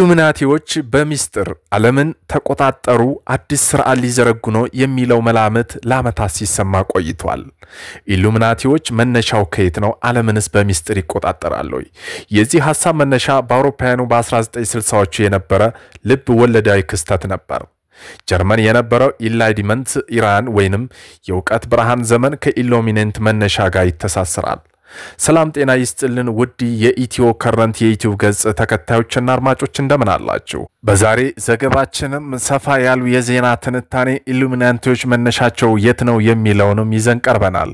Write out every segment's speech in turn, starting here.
ኢሉሚናቲዎች በሚስጥር ዓለምን ተቆጣጣሩ አዲስ ስርዓት ሊዘረጉ ነው የሚለው መላምት ለዓመታት ሲሰማ ቆይቷል። ኢሉሚናቲዎች መነሻው ከየት ነው? ዓለምንስ በሚስጥር ይቆጣጣራሉ? የዚህ ሐሳብ መነሻ በአውሮፓውያኑ በ1960ዎቹ የነበረ ልብ ወለዳዊ ክስተት ነበር። ጀርመን የነበረው ኢንላይትመንት ኢራን ወይንም የውቀት ብርሃን ዘመን ከኢሉሚናንት መነሻ ጋር ይተሳሰራል። ሰላም ጤና ይስጥልን ውድ የኢትዮ ከረንት የዩቲዩብ ገጽ ተከታዮችና አድማጮች እንደምን አላችሁ? በዛሬ ዘገባችንም ሰፋ ያሉ የዜና ትንታኔ ኢሉሚናንቲዎች መነሻቸው የት ነው የሚለውንም ይዘን ቀርበናል።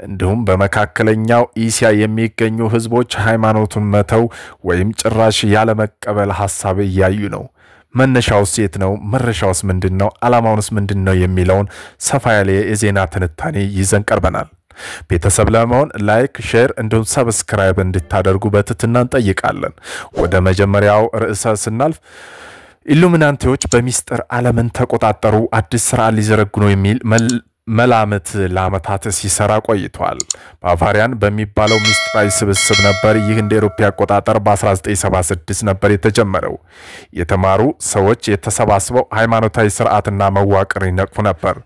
እንዲሁም በመካከለኛው እስያ የሚገኙ ህዝቦች ሃይማኖቱን መተው ወይም ጭራሽ ያለ መቀበል ሐሳብ እያዩ ነው። መነሻውስ የት ነው? መረሻውስ ምንድነው? ዓላማውንስ ምንድነው የሚለውን ሰፋ ያለ የዜና ትንታኔ ይዘን ቀርበናል። ቤተሰብ ለመሆን ላይክ ሼር እንዲሁም ሰብስክራይብ እንድታደርጉ በትህትና እንጠይቃለን። ወደ መጀመሪያው ርዕሰ ስናልፍ ኢሉሚናንቲዎች በሚስጥር ዓለምን ተቆጣጣሩ አዲስ ስርዓት ሊዘረጉ ነው የሚል መላምት ለዓመታት ሲሰራ ቆይቷል። ባቫሪያን በሚባለው ሚስጥራዊ ስብስብ ነበር ይህ እንደ አውሮፓ አቆጣጠር በ1976 ነበር የተጀመረው። የተማሩ ሰዎች የተሰባስበው ሃይማኖታዊ ስርዓትና መዋቅር ይነቅፉ ነበር።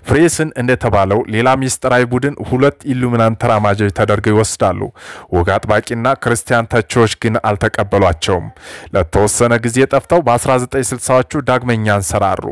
ፍሬስን እንደተባለው ሌላ ሚስጥራዊ ቡድን ሁለት ኢሉሚናንት ተራማጆች ተደርገው ይወስዳሉ። ወግ አጥባቂና ክርስቲያን ተቺዎች ግን አልተቀበሏቸውም። ለተወሰነ ጊዜ ጠፍተው በ1960ዎቹ ዳግመኛ አንሰራሩ።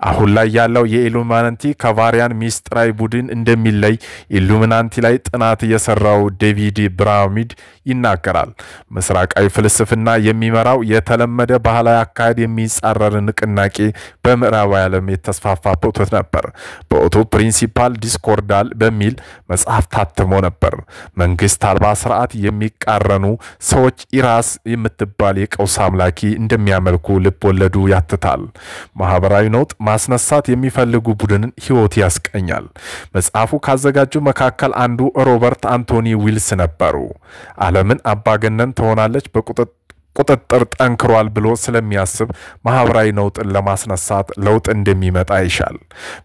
አሁን ላይ ያለው የኢሉሚናንቲ ካቫሪያን ሚስጥራዊ ቡድን እንደሚለይ ኢሉሚናንቲ ላይ ጥናት የሰራው ዴቪድ ብራውሚድ ይናገራል። ምስራቃዊ ፍልስፍና የሚመራው የተለመደ ባህላዊ አካሄድ የሚጻረር ንቅናቄ በምዕራብ ዓለም የተስፋፋበት ነበር። በኦቶ ፕሪንሲፓል ዲስኮርዳል በሚል መጽሐፍ ታትሞ ነበር። መንግስት አልባ ስርዓት የሚቃረኑ ሰዎች ኢራስ የምትባል የቀውስ አምላኪ እንደሚያመልኩ ልብ ወለዱ ያትታል። ማህበራዊ ነውጥ ማስነሳት የሚፈልጉ ቡድንን ህይወት ያስቀኛል። መጽሐፉ ካዘጋጁ መካከል አንዱ ሮበርት አንቶኒ ዊልስ ነበሩ። ዓለምን አባገነን ትሆናለች ቁጥጥር ጠንክሯል ብሎ ስለሚያስብ ማህበራዊ ነውጥን ለማስነሳት ለውጥ እንደሚመጣ ይሻል።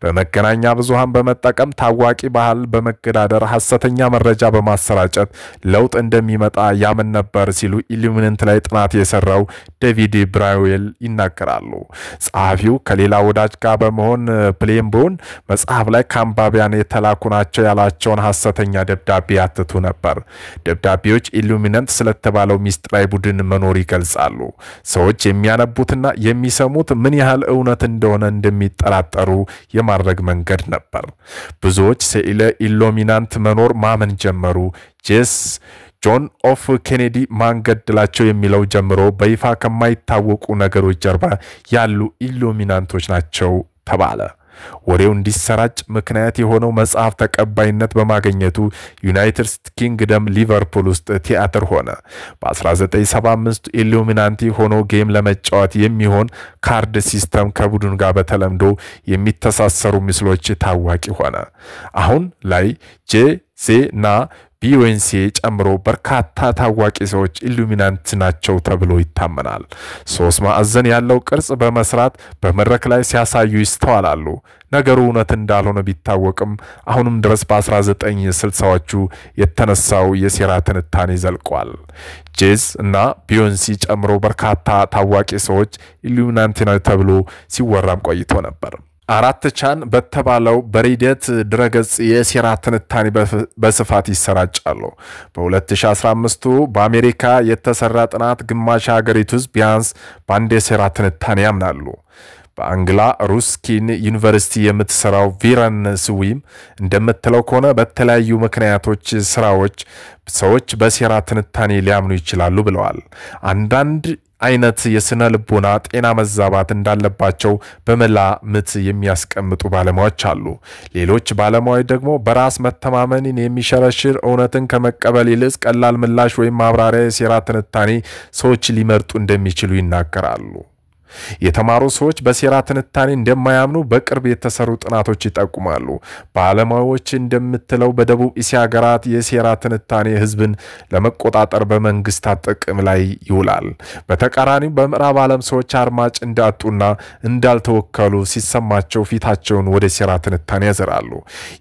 በመገናኛ ብዙሃን በመጠቀም ታዋቂ ባህል በመገዳደር ሐሰተኛ መረጃ በማሰራጨት ለውጥ እንደሚመጣ ያምን ነበር ሲሉ ኢሉሚናንት ላይ ጥናት የሰራው ዴቪድ ብራውዌል ይናገራሉ። ጸሐፊው ከሌላ ወዳጅ ጋር በመሆን ፕሌምቦን መጽሐፍ ላይ ካምባቢያን የተላኩ ናቸው ያላቸውን ሐሰተኛ ደብዳቤ ያትቱ ነበር። ደብዳቤዎች ኢሉሚናንት ስለተባለው ሚስጥራዊ ቡድን መኖር ይገልጻሉ። ሰዎች የሚያነቡትና የሚሰሙት ምን ያህል እውነት እንደሆነ እንደሚጠራጠሩ የማድረግ መንገድ ነበር። ብዙዎች ስለ ኢሉሚናንት መኖር ማመን ጀመሩ። ጆን ኦፍ ኬኔዲ ማንገድላቸው የሚለው ጀምሮ በይፋ ከማይታወቁ ነገሮች ጀርባ ያሉ ኢሉሚናንቶች ናቸው ተባለ። ወሬው እንዲሰራጭ ምክንያት የሆነው መጽሐፍ ተቀባይነት በማግኘቱ ዩናይትድ ኪንግደም ሊቨርፑል ውስጥ ቲያትር ሆነ። በ1975 ኢሉሚናንቲ ሆኖ ጌም ለመጫወት የሚሆን ካርድ ሲስተም ከቡድን ጋር በተለምዶ የሚተሳሰሩ ምስሎች ታዋቂ ሆነ። አሁን ላይ ጄና ቢዮንሲ ጨምሮ በርካታ ታዋቂ ሰዎች ኢሉሚናንት ናቸው ተብሎ ይታመናል። ሶስት ማዕዘን ያለው ቅርጽ በመስራት በመድረክ ላይ ሲያሳዩ ይስተዋላሉ። ነገሩ እውነት እንዳልሆነ ቢታወቅም አሁንም ድረስ በ1960ዎቹ የተነሳው የሴራ ትንታኔ ዘልቋል። እና ቢዮንሲ ጨምሮ በርካታ ታዋቂ ሰዎች ኢሉሚናንት ናቸው ተብሎ ሲወራም ቆይቶ ነበር። አራት ቻን በተባለው በሬዲት ድረገጽ የሴራ ትንታኔ በስፋት ይሰራጫሉ። በ2015 በአሜሪካ የተሰራ ጥናት ግማሽ ሀገሪቱ ውስጥ ቢያንስ በአንድ የሴራ ትንታኔ ያምናሉ። በአንግላ ሩስኪን ዩኒቨርሲቲ የምትሰራው ቪረን ስዊም እንደምትለው ከሆነ በተለያዩ ምክንያቶች ሰዎች በሴራ ትንታኔ ሊያምኑ ይችላሉ ብለዋል። አንዳንድ አይነት የስነ ልቦና ጤና መዛባት እንዳለባቸው በመላምት የሚያስቀምጡ ባለሙያዎች አሉ። ሌሎች ባለሙያዎች ደግሞ በራስ መተማመንን የሚሸረሽር እውነትን ከመቀበል ይልቅ ቀላል ምላሽ ወይም ማብራሪያ የሴራ ትንታኔ ሰዎች ሊመርጡ እንደሚችሉ ይናገራሉ። የተማሩ ሰዎች በሴራ ትንታኔ እንደማያምኑ በቅርብ የተሰሩ ጥናቶች ይጠቁማሉ። ባለሙያዎች እንደምትለው በደቡብ እስያ ሀገራት የሴራ ትንታኔ ህዝብን ለመቆጣጠር በመንግስታት ጥቅም ላይ ይውላል። በተቃራኒው በምዕራብ ዓለም ሰዎች አድማጭ እንዳጡና እንዳልተወከሉ ሲሰማቸው ፊታቸውን ወደ ሴራ ትንታኔ ያዘራሉ።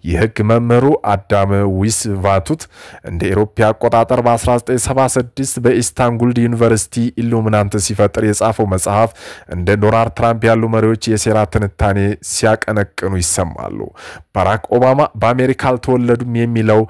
የህግ መምህሩ አዳም ዊስቫቱት እንደ አውሮፓ አቆጣጠር በ1976 በኢስታንቡል ዩኒቨርሲቲ ኢሉሚናንት ሲፈጥር የጻፈው መጽሐፍ እንደ ዶናልድ ትራምፕ ያሉ መሪዎች የሴራ ትንታኔ ሲያቀነቅኑ ይሰማሉ። ባራክ ኦባማ በአሜሪካ አልተወለዱም የሚለው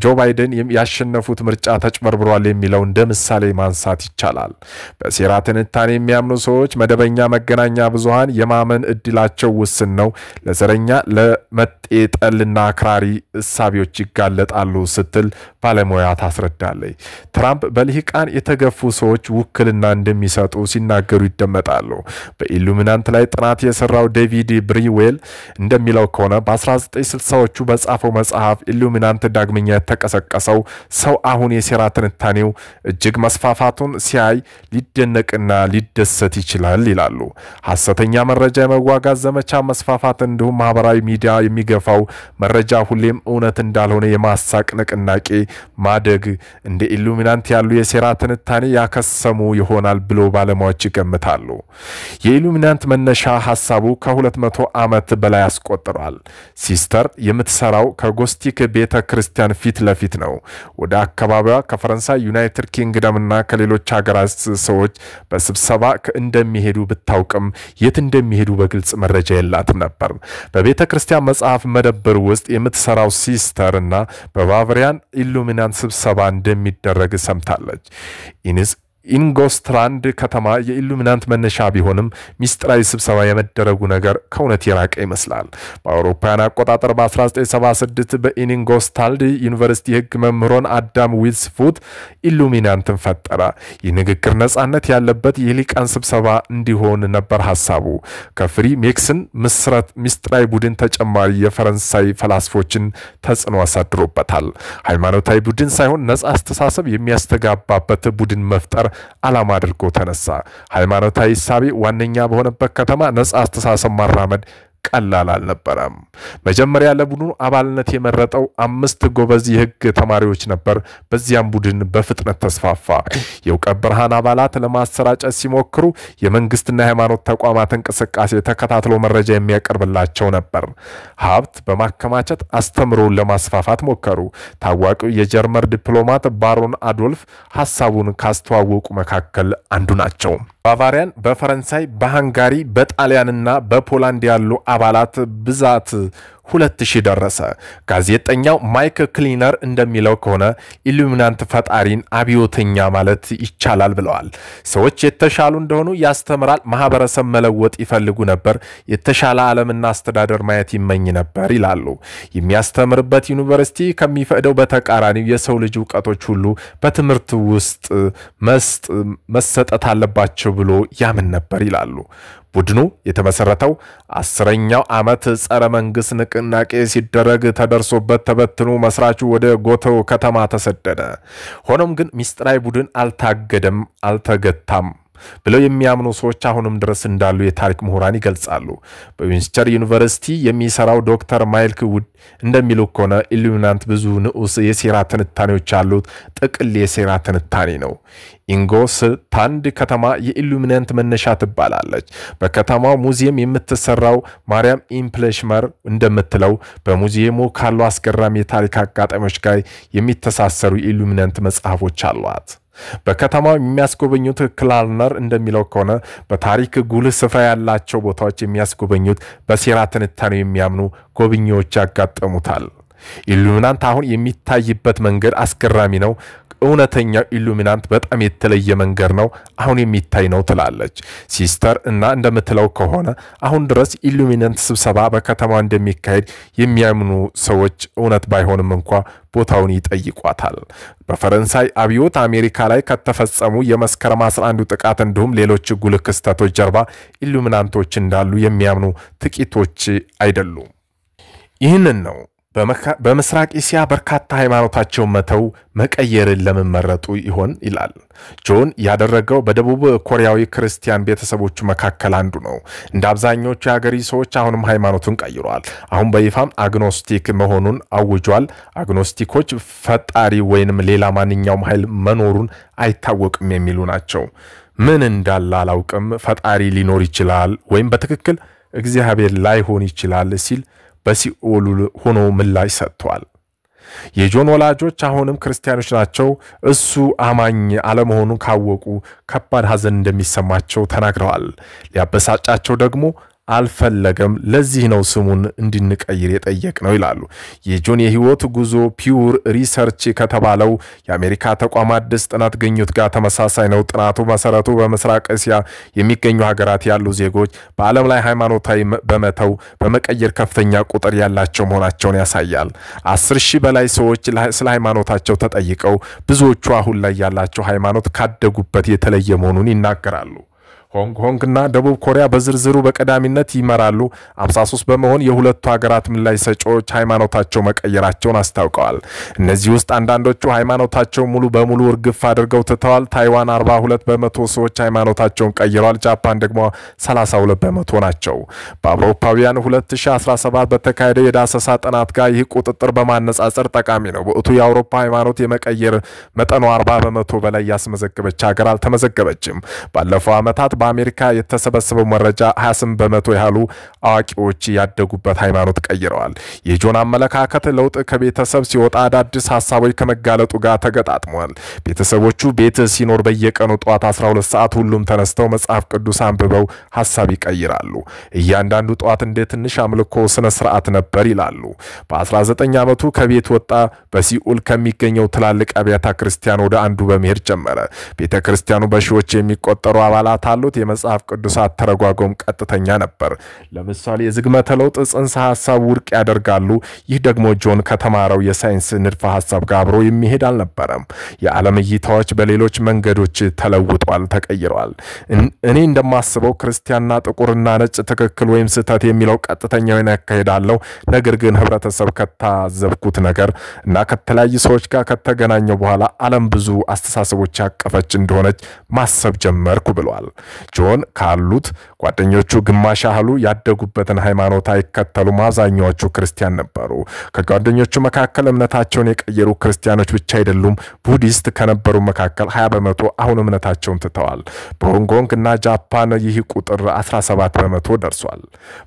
ጆ ባይደን ያሸነፉት ምርጫ ተጭበርብሯል የሚለው እንደ ምሳሌ ማንሳት ይቻላል። በሴራ ትንታኔ የሚያምኑ ሰዎች መደበኛ መገናኛ ብዙሃን የማመን እድላቸው ውስን ነው፣ ለዘረኛ ለመጤጠልና አክራሪ እሳቢዎች ይጋለጣሉ ስትል ባለሙያ ታስረዳለች። ትራምፕ በልሂቃን የተገፉ ሰዎች ውክልና እንደሚሰጡ ሲናገሩ ይደመጣሉ። በኢሉሚናንት ላይ ጥናት የሰራው ዴቪድ ብሪዌል እንደሚለው ከሆነ በ1960ዎቹ በጻፈው መጽሐፍ ኢሉሚናንት ዳግመኛ የተቀሰቀሰው ሰው አሁን የሴራ ትንታኔው እጅግ መስፋፋቱን ሲያይ ሊደነቅና ሊደሰት ይችላል ይላሉ። ሐሰተኛ መረጃ የመዋጋት ዘመቻ መስፋፋት እንዲሁም ማህበራዊ ሚዲያ የሚገፋው መረጃ ሁሌም እውነት እንዳልሆነ የማሳቅ ንቅናቄ ማደግ እንደ ኢሉሚናንት ያሉ የሴራ ትንታኔ ያከሰሙ ይሆናል ብሎ ባለሙያዎች ይገምታሉ። የኢሉሚናንት መነሻ ሐሳቡ ከ200 ዓመት በላይ ያስቆጥራል። ሲስተር የምትሰራው ከጎስቲክ ቤተ ክርስቲያን ፊት ለፊት ነው። ወደ አካባቢዋ ከፈረንሳይ ዩናይትድ ኪንግደምና ከሌሎች ሀገራት ሰዎች በስብሰባ እንደሚሄዱ ብታውቅም የት እንደሚሄዱ በግልጽ መረጃ የላትም ነበር። በቤተ ክርስቲያን መጽሐፍ መደብር ውስጥ የምትሰራው ሲስተርና በባቫሪያን ኢሉሚናንት ስብሰባ እንደሚደረግ ሰምታለች። ኢንጎስትላንድ ከተማ የኢሉሚናንት መነሻ ቢሆንም ሚስጥራዊ ስብሰባ የመደረጉ ነገር ከእውነት የራቀ ይመስላል። በአውሮፓውያን አቆጣጠር በ1976 በኢንጎስታልድ ዩኒቨርሲቲ ህግ መምህሩን አዳም ዊስፉት ኢሉሚናንትን ፈጠረ። የንግግር ነጻነት ያለበት የሊቃን ስብሰባ እንዲሆን ነበር ሐሳቡ። ከፍሪ ሜክስን ሚስጥራዊ ቡድን ተጨማሪ የፈረንሳይ ፈላስፎችን ተጽዕኖ አሳድሮበታል። ሃይማኖታዊ ቡድን ሳይሆን ነጻ አስተሳሰብ የሚያስተጋባበት ቡድን መፍጠር ዓላማ አድርጎ ተነሳ። ሃይማኖታዊ ሳቢ ዋነኛ በሆነበት ከተማ ነጻ አስተሳሰብ ማራመድ ቀላል አልነበረም። መጀመሪያ ለቡድኑ አባልነት የመረጠው 5 ጎበዝ የህግ ተማሪዎች ነበር። በዚያም ቡድን በፍጥነት ተስፋፋ። የእውቀት ብርሃን አባላት ለማሰራጨት ሲሞክሩ የመንግስትና የሃይማኖት ተቋማት እንቅስቃሴ ተከታትሎ መረጃ የሚያቀርብላቸው ነበር። ሀብት በማከማቸት አስተምሮን ለማስፋፋት ሞከሩ። ታዋቂው የጀርመን ዲፕሎማት ባሮን አዶልፍ ሐሳቡን ካስተዋወቁ መካከል አንዱ ናቸው። ባቫሪያን በፈረንሳይ በሃንጋሪ በጣሊያንና በፖላንድ ያሉ አባላት ብዛት 2000 ደረሰ። ጋዜጠኛው ማይክ ክሊነር እንደሚለው ከሆነ ኢሉሚናንት ፈጣሪን አብዮተኛ ማለት ይቻላል ብለዋል። ሰዎች የተሻሉ እንደሆኑ ያስተምራል፣ ማህበረሰብ መለወጥ ይፈልጉ ነበር፣ የተሻለ ዓለምና አስተዳደር ማየት ይመኝ ነበር ይላሉ። የሚያስተምርበት ዩኒቨርሲቲ ከሚፈቅደው በተቃራኒው የሰው ልጅ ዕውቀቶች ሁሉ በትምህርት ውስጥ መሰጠት አለባቸው ብሎ ያምን ነበር ይላሉ። ቡድኑ የተመሰረተው 10ኛው ዓመት ጸረ መንግስት ንቅናቄ ሲደረግ ተደርሶበት ተበትኖ መስራቹ ወደ ጎቶ ከተማ ተሰደደ። ሆኖም ግን ሚስጥራዊ ቡድን አልተገታም ብለው የሚያምኑ ሰዎች አሁንም ድረስ እንዳሉ የታሪክ ምሁራን ይገልጻሉ። በዊንስተር ዩኒቨርሲቲ የሚሰራው ዶክተር ማይልክ ውድ እንደሚለው ከሆነ ኢሉሚናንት ብዙ ንዑስ የሴራ ትንታኔዎች ያሉት ጥቅል የሴራ ትንታኔ ነው። ኢንጎስታልድ ከተማ የኢሉሚናንት መነሻ ትባላለች። በከተማው ሙዚየም የምትሰራው ማርያም ኢምፕሌሽመር እንደምትለው በሙዚየሙ ካሉ አስገራሚ የታሪክ አጋጣሚዎች ጋር የሚተሳሰሩ የኢሉሚናንት መጽሐፎች አሏት። በከተማው የሚያስጎበኙት ክላልነር እንደሚለው ከሆነ በታሪክ ጉልህ ስፍራ ያላቸው ቦታዎች የሚያስጎበኙት በሴራ ትንታኔ የሚያምኑ ጎብኚዎች ያጋጠሙታል። ኢሉሚናንት አሁን የሚታይበት መንገድ አስገራሚ ነው። እውነተኛው ኢሉሚናንት በጣም የተለየ መንገድ ነው አሁን የሚታይ ነው ትላለች ሲስተር። እና እንደምትለው ከሆነ አሁን ድረስ ኢሉሚናንት ስብሰባ በከተማው እንደሚካሄድ የሚያምኑ ሰዎች እውነት ባይሆንም እንኳን ቦታውን ይጠይቋታል። በፈረንሳይ አብዮት አሜሪካ ላይ ከተፈጸሙ የመስከረም 11 ጥቃት እንዲሁም ሌሎች ጉልህ ክስተቶች ጀርባ ኢሉሚናንቶች እንዳሉ የሚያምኑ ጥቂቶች አይደሉም። ይህንን ነው በምስራቅ እስያ በርካታ ሃይማኖታቸውን መተው መቀየርን ለመመረጡ ይሆን ይላል ጆን። ያደረገው በደቡብ ኮሪያዊ ክርስቲያን ቤተሰቦቹ መካከል አንዱ ነው። እንደ አብዛኞቹ የሀገሪ ሰዎች አሁንም ሃይማኖቱን ቀይሯል። አሁን በይፋም አግኖስቲክ መሆኑን አውጇል። አግኖስቲኮች ፈጣሪ ወይንም ሌላ ማንኛውም ኃይል መኖሩን አይታወቅም የሚሉ ናቸው። ምን እንዳለ አላውቅም፣ ፈጣሪ ሊኖር ይችላል ወይም በትክክል እግዚአብሔር ላይሆን ይችላል ሲል በሲኦል ሆኖ ምላሽ ሰጥቷል። የጆን ወላጆች አሁንም ክርስቲያኖች ናቸው። እሱ አማኝ አለመሆኑን ካወቁ ከባድ ሐዘን እንደሚሰማቸው ተናግረዋል። ሊያበሳጫቸው ደግሞ አልፈለገም። ለዚህ ነው ስሙን እንድንቀይር የጠየቅነው ይላሉ። የጆን የህይወት ጉዞ ፒውር ሪሰርች ከተባለው የአሜሪካ ተቋም አዲስ ጥናት ግኝት ጋር ተመሳሳይ ነው። ጥናቱ መሰረቱ በምስራቅ እስያ የሚገኙ ሀገራት ያሉ ዜጎች በዓለም ላይ ሃይማኖታዊ በመተው በመቀየር ከፍተኛ ቁጥር ያላቸው መሆናቸውን ያሳያል። 10,000 በላይ ሰዎች ስለ ሃይማኖታቸው ተጠይቀው ብዙዎቹ አሁን ላይ ያላቸው ሃይማኖት ካደጉበት የተለየ መሆኑን ይናገራሉ። ሆንግ ኮንግ እና ደቡብ ኮሪያ በዝርዝሩ በቀዳሚነት ይመራሉ። 53 በመሆን የሁለቱ ሀገራት ምላሽ ሰጪዎች ሃይማኖታቸው መቀየራቸውን አስታውቀዋል። እነዚህ ውስጥ አንዳንዶቹ ሃይማኖታቸው ሙሉ በሙሉ እርግፍ አድርገው ትተዋል። ታይዋን 42 በመቶ ሰዎች ሃይማኖታቸውን ቀይረዋል። ጃፓን ደግሞ 32 በመቶ ናቸው። በአውሮፓውያን 2017 በተካሄደው የዳሰሳ ጥናት ጋር ይህ ቁጥጥር በማነጻጸር ጠቃሚ ነው። በእቱ የአውሮፓ ሃይማኖት የመቀየር መጠኑ 40 በመቶ በላይ ያስመዘገበች ሀገር አልተመዘገበችም። ባለፈው ዓመታት በአሜሪካ የተሰበሰበው መረጃ 28 በመቶ ያህሉ አዋቂዎች ያደጉበት ሃይማኖት ቀይረዋል። የጆን አመለካከት ለውጥ ከቤተሰብ ሲወጣ አዳዲስ ሐሳቦች ከመጋለጡ ጋር ተገጣጥሟል። ቤተሰቦቹ ቤት ሲኖር በየቀኑ ጧት 12 ሰዓት ሁሉም ተነስተው መጽሐፍ ቅዱስ አንብበው ሐሳብ ይቀይራሉ። እያንዳንዱ ጧት እንደ ትንሽ አምልኮ ስነ ስርዓት ነበር ይላሉ። በ19 ዓመቱ ከቤት ወጣ። በሲኦል ከሚገኘው ትላልቅ አብያተ ክርስቲያን ወደ አንዱ በመሄድ ጀመረ። ቤተ ክርስቲያኑ በሺዎች የሚቆጠሩ አባላት አሉ። የመጽሐፍ ቅዱስ አተረጓጎም ቀጥተኛ ነበር። ለምሳሌ የዝግመተ ለውጥ ጽንሰ ሐሳብ ውድቅ ያደርጋሉ። ይህ ደግሞ ጆን ከተማረው የሳይንስ ንድፈ ሐሳብ ጋር አብሮ የሚሄድ አልነበረም። የዓለም እይታዎች በሌሎች መንገዶች ተለውጧል፣ ተቀይረዋል። እኔ እንደማስበው ክርስቲያንና ጥቁርና ነጭ ትክክል ወይም ስህተት የሚለው ቀጥተኛውን ያካሄዳለው። ነገር ግን ህብረተሰብ ከታዘብኩት ነገር እና ከተለያዩ ሰዎች ጋር ከተገናኘው በኋላ ዓለም ብዙ አስተሳሰቦች ያቀፈች እንደሆነች ማሰብ ጀመርኩ ብሏል። ጆን ካሉት ጓደኞቹ ግማሽ ያህሉ ያደጉበትን ሃይማኖት አይከተሉም። አብዛኛዎቹ ክርስቲያን ነበሩ። ከጓደኞቹ መካከል እምነታቸውን የቀየሩ ክርስቲያኖች ብቻ አይደሉም። ቡዲስት ከነበሩ መካከል 20 በመቶ አሁን እምነታቸውን ትተዋል። በሆንግ ኮንግ እና ጃፓን ይህ ቁጥር 17 በመቶ ደርሷል።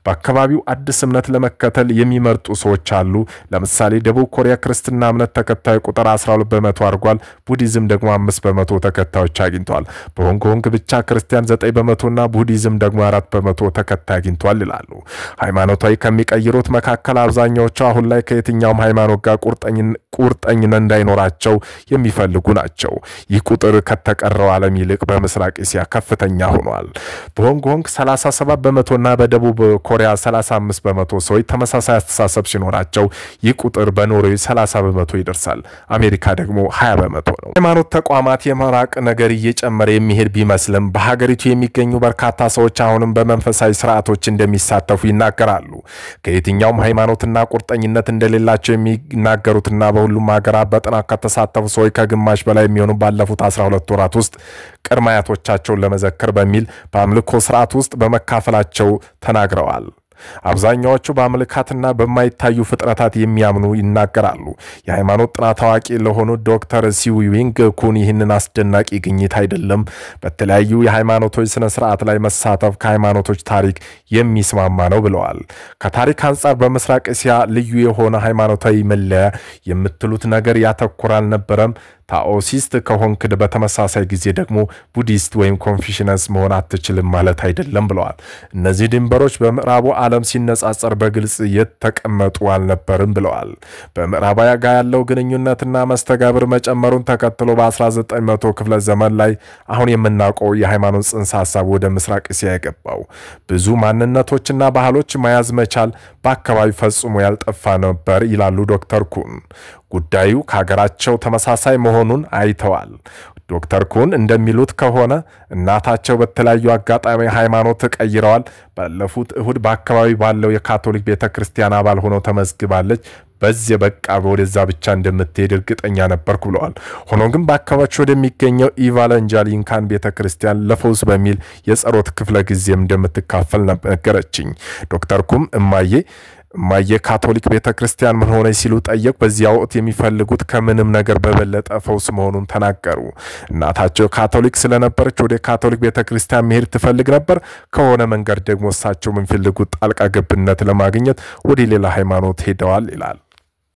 በአካባቢው አዲስ እምነት ለመከተል የሚመርጡ ሰዎች አሉ። ለምሳሌ ደቡብ ኮሪያ ክርስትና እምነት ተከታይ ቁጥር 12 በመቶ አድርጓል። ቡዲዝም ደግሞ 5 በመቶ ተከታዮች አግኝቷል። በሆንግ ኮንግ ብቻ ክርስቲያን 9 በመቶና ቡዲዝም ደግሞ 4 በመቶ ተከታይ አግኝቷል ይላሉ። ሃይማኖታዊ ከሚቀይሩት መካከል አብዛኛዎቹ አሁን ላይ ከየትኛውም ሃይማኖት ጋር ቁርጠኝነት እንዳይኖራቸው የሚፈልጉ ናቸው። ይህ ቁጥር ከተቀረው ዓለም ይልቅ በምስራቅ እስያ ከፍተኛ ሆኗል። በሆንግ ኮንግ 37 በመቶና በደቡብ ኮሪያ 35 በመቶ ሰዎች ተመሳሳይ አስተሳሰብ ሲኖራቸው ይህ ቁጥር በኖርዌይ 30 በመቶ ይደርሳል። አሜሪካ ደግሞ 20 በመቶ ነው። ሃይማኖት ተቋማት የመራቅ ነገር እየጨመረ የሚሄድ ቢመስልም በሀገሪቱ የሚገኙ በርካታ ሰዎች አሁንም በመንፈሳዊ ስርዓቶች እንደሚሳተፉ ይናገራሉ። ከየትኛውም ሃይማኖትና ቁርጠኝነት እንደሌላቸው የሚናገሩትና በሁሉም ሀገራት በጥናት ከተሳተፉ ሰዎች ከግማሽ በላይ የሚሆኑ ባለፉት 12 ወራት ውስጥ ቅድመ አያቶቻቸውን ለመዘከር በሚል በአምልኮ ስርዓት ውስጥ በመካፈላቸው ተናግረዋል። አብዛኛዎቹ በአምልካትና በማይታዩ ፍጥረታት የሚያምኑ ይናገራሉ። የሃይማኖት ጥናት አዋቂ ለሆኑ ዶክተር ሲዊዊንግ ኩን ይህንን አስደናቂ ግኝት አይደለም በተለያዩ የሃይማኖቶች ስነ ስርዓት ላይ መሳተፍ ከሃይማኖቶች ታሪክ የሚስማማ ነው ብለዋል። ከታሪክ አንጻር በምስራቅ እስያ ልዩ የሆነ ሃይማኖታዊ መለያ የምትሉት ነገር ያተኩራል ነበረም። ታኦሲስት ከሆንክድ በተመሳሳይ ጊዜ ደግሞ ቡዲስት ወይም ኮንፊሽነስ መሆን አትችልም ማለት አይደለም ብለዋል። እነዚህ ድንበሮች በምዕራቡ ዓለም ሲነጻጸር በግልጽ የተቀመጡ አልነበርም ብለዋል። በምዕራባዊ ጋር ያለው ግንኙነትና መስተጋብር መጨመሩን ተከትሎ በ1900 ክፍለ ዘመን ላይ አሁን የምናውቀው የሃይማኖት ጽንሰ ሐሳብ ወደ ምስራቅ እስያ የገባው ብዙ ማንነቶችና ባህሎች መያዝ መቻል በአካባቢ ፈጽሞ ያልጠፋ ነበር ይላሉ ዶክተር ኩን። ጉዳዩ ከሀገራቸው ተመሳሳይ መሆኑን አይተዋል። ዶክተር ኩን እንደሚሉት ከሆነ እናታቸው በተለያዩ አጋጣሚ ሃይማኖት ተቀይረዋል። ባለፉት እሁድ በአካባቢ ባለው የካቶሊክ ቤተክርስቲያን አባል ሆነው ተመዝግባለች። በዚህ በቃ ወደዛ ብቻ እንደምትሄድ እርግጠኛ ነበርኩ ብለዋል። ሆኖም ግን በአካባቢው ወደሚገኘው ኢቫንጀሊካን ቤተክርስቲያን ለፈውስ በሚል የጸሎት ክፍለ ጊዜም እንደምትካፈል ነገረችኝ። ዶክተር ኩም እማዬ ካቶሊክ ቤተክርስቲያን ምን ሆነ ሲሉ ጠየቁ። በዚያው ወቅት የሚፈልጉት ከምንም ነገር በበለጠ ፈውስ መሆኑን ተናገሩ። እናታቸው ካቶሊክ ስለነበረች ወደ ካቶሊክ ቤተክርስቲያን መሄድ ትፈልግ ነበር። ከሆነ መንገድ ደግሞ እሳቸው የሚፈልጉት ጣልቃ ገብነት ለማግኘት ወደ ሌላ ሃይማኖት ሄደዋል ይላል።